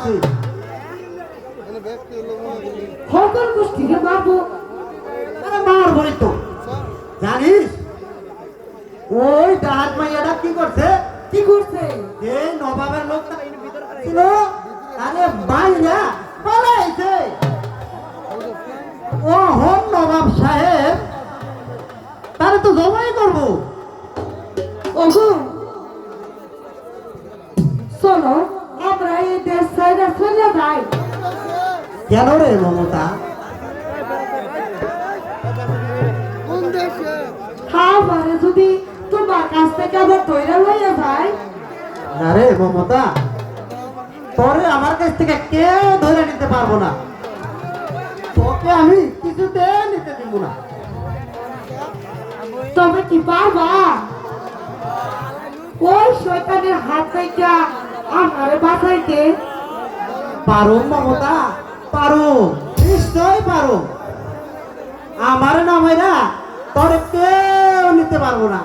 আসছি। সকল গোষ্ঠীকে মারবো। আরে মারবই তো। জানিস ওই ডাহাত মাইয়াটা কি করছে? কি করছে? এই নবাবের লোক ছিল, আরে বাইরা পালাইছে। ও হন নবাব সাহেব, তারে তো জমাই করবো। ওগো চলো আমরা এই দেশ ছাইরা চলে যাই। কেন রে মমতা? খাবারে যদি তোমার কাছ থেকে আবার তৈরি হয়ে যায়। না রে মমতা, তোরে আমার কাছ থেকে কেউ ধরে নিতে পারবো না। তোকে আমি কিছুতে নিতে দিব না। তবে কি পারবা ওই শয়তানের হাত থেকে আমারে বাঁচাইতে? পারো মমতা, পারো, নিশ্চয় পারো। আমার নামেরা তোরে কেউ নিতে পারবো না।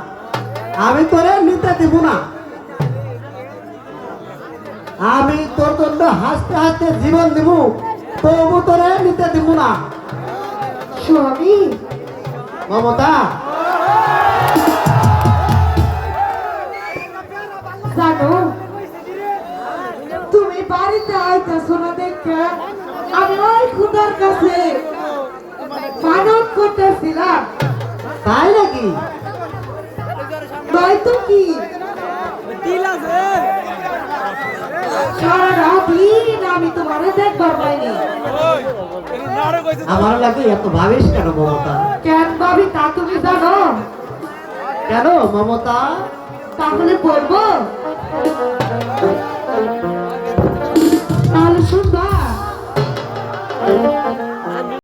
আমি তোরে নিতে দিব না। আমি তোর জন্য হাসতে হাসতে জীবন দিব, তবু তোরে নিতে দিব না। স্বামী মমতা, জানো তুমি বাড়িতে আইতেছো না দেখে আমি ওই খুদার কাছে মানত করতেছিলাম। তাই নাকি? নয়তো কি সারা দিন আমি তোমারে দেখবার পাইনি। আমার লাগে এত ভাবিস কেন মমতা? কেন ভাবি তা তুমি জানো? কেন মমতা? তাহলে বলবো, তাহলে শুনবা।